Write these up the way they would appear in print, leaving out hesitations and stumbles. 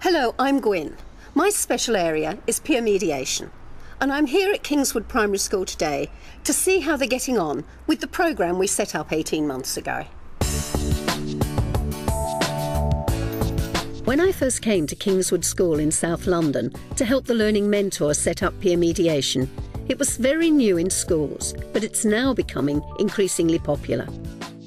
Hello, I'm Gwyn. My special area is peer mediation, and I'm here at Kingswood Primary School today to see how they're getting on with the programme we set up 18 months ago. When I first came to Kingswood School in South London to help the Learning Mentor set up peer mediation, it was very new in schools, but it's now becoming increasingly popular.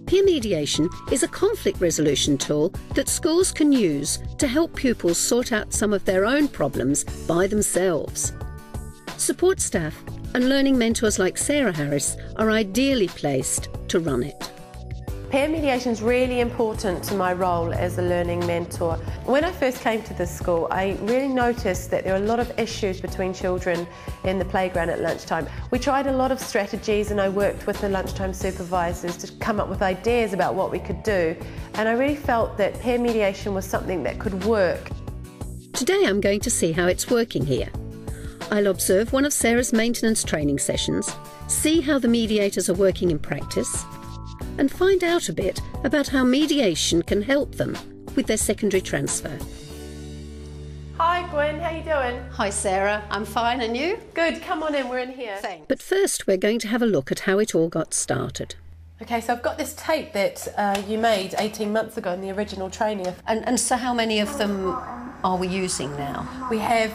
Peer mediation is a conflict resolution tool that schools can use to help pupils sort out some of their own problems by themselves. Support staff and learning mentors like Sarah Harris are ideally placed to run it. Peer mediation is really important to my role as a learning mentor. When I first came to this school, I really noticed that there were a lot of issues between children in the playground at lunchtime. We tried a lot of strategies and I worked with the lunchtime supervisors to come up with ideas about what we could do. And I really felt that peer mediation was something that could work. Today I'm going to see how it's working here. I'll observe one of Sarah's maintenance training sessions, see how the mediators are working in practice, and find out a bit about how mediation can help them with their secondary transfer. Hi Gwen, how you doing? Hi Sarah, I'm fine, and you? Good, come on in, we're in here. Thanks. But first we're going to have a look at how it all got started. Okay, so I've got this tape that you made 18 months ago in the original training. And so how many of them are we using now? We have,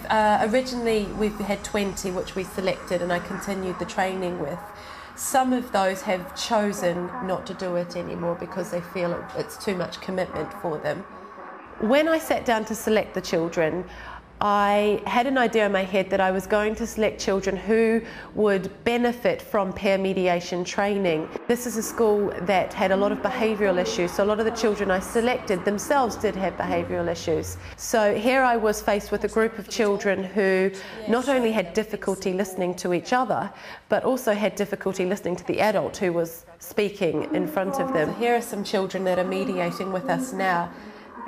originally we've had 20 which we selected and I continued the training with. Some of those have chosen not to do it anymore because they feel it's too much commitment for them. When I sat down to select the children, I had an idea in my head that I was going to select children who would benefit from peer mediation training. This is a school that had a lot of behavioural issues, so a lot of the children I selected themselves did have behavioural issues. So here I was faced with a group of children who not only had difficulty listening to each other, but also had difficulty listening to the adult who was speaking in front of them. Here are some children that are mediating with us now.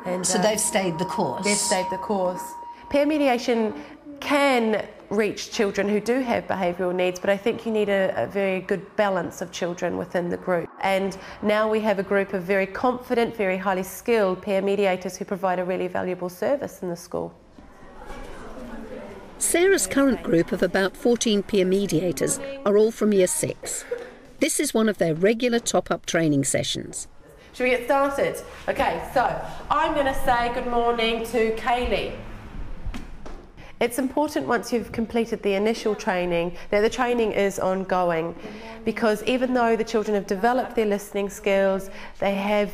And, so they've stayed the course? They've stayed the course. Peer mediation can reach children who do have behavioural needs, but I think you need a very good balance of children within the group. And now we have a group of very confident, very highly skilled peer mediators who provide a really valuable service in the school. Sarah's current group of about 14 peer mediators are all from Year 6. This is one of their regular top-up training sessions. Should we get started? Okay, so I'm going to say good morning to Kaylee. It's important once you've completed the initial training that the training is ongoing, because even though the children have developed their listening skills, they have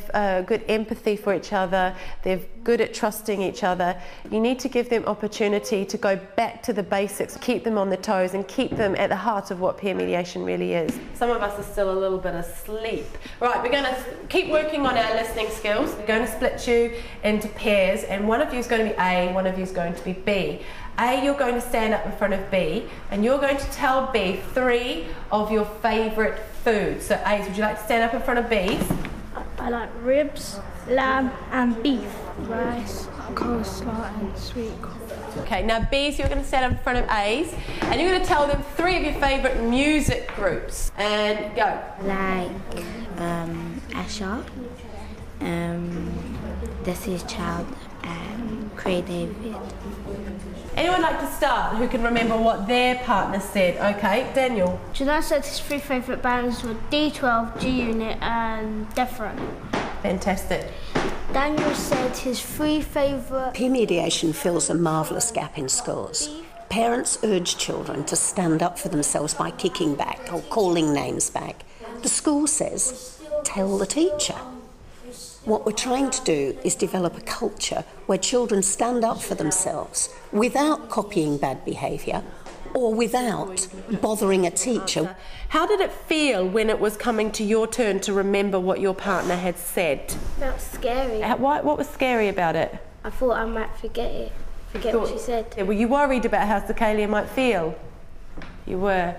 good empathy for each other, they're good at trusting each other, you need to give them opportunity to go back to the basics, keep them on their toes and keep them at the heart of what peer mediation really is. Some of us are still a little bit asleep. Right, we're going to keep working on our listening skills. We're going to split you into pairs, and one of you is going to be A, one of you is going to be B. A, you're going to stand up in front of B and you're going to tell B 3 of your favourite foods. So A's, would you like to stand up in front of B's? I like ribs, lamb and beef, rice, coleslaw and sweet corn. Okay, now B's, you're going to stand up in front of A's and you're going to tell them 3 of your favourite music groups. And go. Like Asha, Destiny's Child and Cray David. Anyone like to start who can remember what their partner said? Okay, Daniel. Janelle said his 3 favourite bands were D12, G-Unit and Death Row. Fantastic. Daniel said his 3 favourite... Peer mediation fills a marvellous gap in schools. Parents urge children to stand up for themselves by kicking back or calling names back. The school says, tell the teacher. What we're trying to do is develop a culture where children stand up for themselves without copying bad behaviour or without bothering a teacher. How did it feel when it was coming to your turn to remember what your partner had said? That was scary. What was scary about it? I thought I might forget what she said. Were you worried about how Sakalia might feel? You were.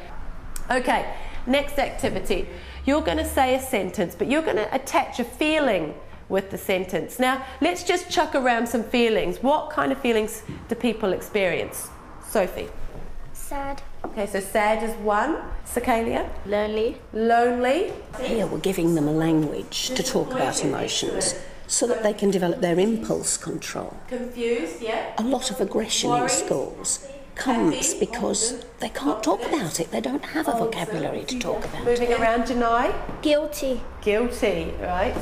Okay, next activity. You're going to say a sentence, but you're going to attach a feeling with the sentence. Now, let's just chuck around some feelings. What kind of feelings do people experience? Sophie? Sad. Okay, so sad is one. Sakalia? Lonely. Lonely. Here we're giving them a language to talk about emotions. so that they can develop their impulse control. Confused, yeah. A lot of aggression in schools comes because they can't talk about it. They don't have a vocabulary to talk about. Moving around, deny. Guilty. Guilty, right.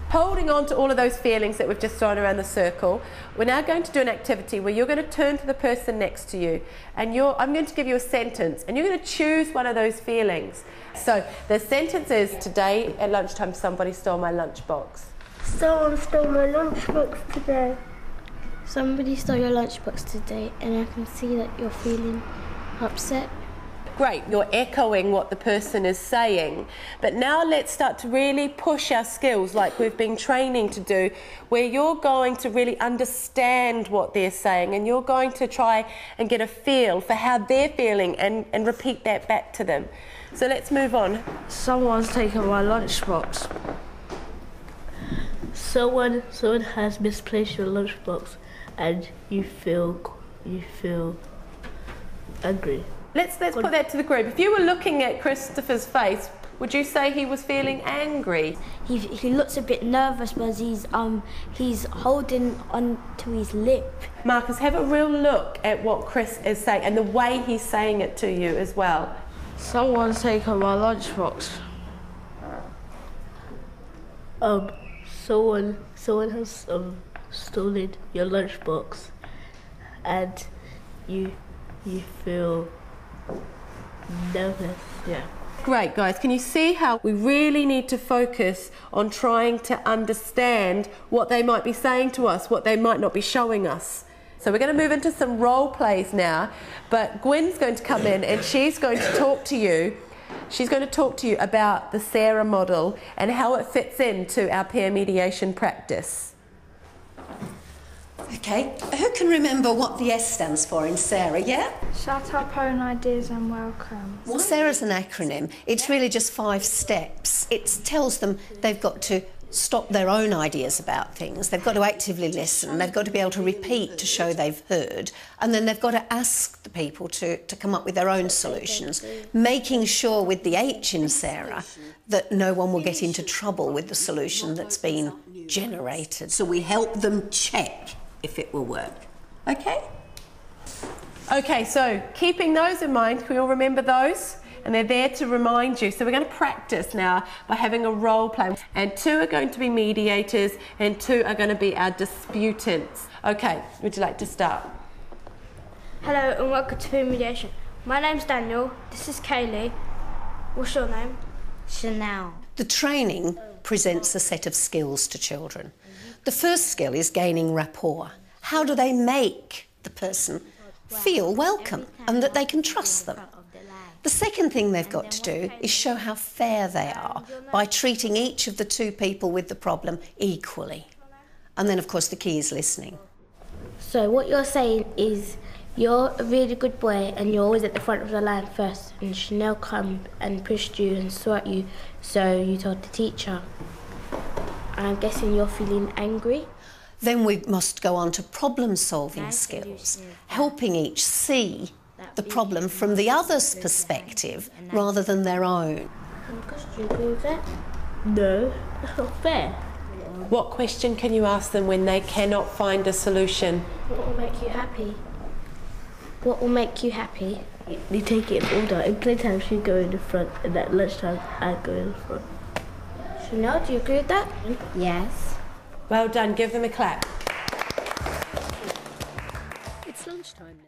Holding on to all of those feelings that we've just thrown around the circle, we're now going to do an activity where you're going to turn to the person next to you and I'm going to give you a sentence and you're going to choose one of those feelings. So the sentence is, today at lunchtime somebody stole my lunchbox. Someone stole my lunchbox today. Somebody stole your lunchbox today, and I can see that you're feeling upset. Great, you're echoing what the person is saying, but now let's start to really push our skills like we've been training to do, where you're going to really understand what they're saying and you're going to try and get a feel for how they're feeling and repeat that back to them. So let's move on. Someone's taken my lunchbox. Someone has misplaced your lunchbox and you feel angry. Let's put that to the group. If you were looking at Christopher's face, would you say he was feeling angry? He looks a bit nervous because he's holding on to his lip. Marcus, have a real look at what Chris is saying and the way he's saying it to you as well. Someone's taken my lunchbox. Someone has stolen your lunchbox, and you feel nervous. Yeah. Great, guys. Can you see how we really need to focus on trying to understand what they might be saying to us, what they might not be showing us? So we're going to move into some role plays now, but Gwen's going to come in and she's going to talk to you. She's going to talk to you about the Sarah model and how it fits into our peer mediation practice. Okay, who can remember what the S stands for in Sarah, yeah? Shut up, own ideas and welcome. Well, Sarah's an acronym. It's really just 5 steps. It tells them they've got to stop their own ideas about things. They've got to actively listen. They've got to be able to repeat to show they've heard. And then they've got to ask the people to come up with their own solutions, making sure with the H in Sarah that no one will get into trouble with the solution that's been generated. So we help them check if it will work. Okay? Okay, so keeping those in mind, can we all remember those? And they're there to remind you. So we're going to practice now by having a role play. And 2 are going to be mediators and 2 are going to be our disputants. Okay, would you like to start? Hello and welcome to Peer Mediation. My name's Daniel, this is Kaylee. What's your name? Chanel. The training presents a set of skills to children. The first skill is gaining rapport. How do they make the person feel welcome and that they can trust them? The second thing they've got to do is show how fair they are by treating each of the 2 people with the problem equally. And then, of course, the key is listening. So what you're saying is you're a really good boy and you're always at the front of the line first, and Chanel come and pushed you and swore at you, so you told the teacher. I'm guessing you're feeling angry. Then we must go on to problem-solving skills, helping each see the problem from the other's perspective rather than their own. Do you agree with that? No, that's not fair. What question can you ask them when they cannot find a solution? What will make you happy? What will make you happy? You take it in order. In playtime, you go in the front, and at lunchtime, I go in the front. Chanel, do you agree with that? Yes. Well done, give them a clap. It's lunchtime now.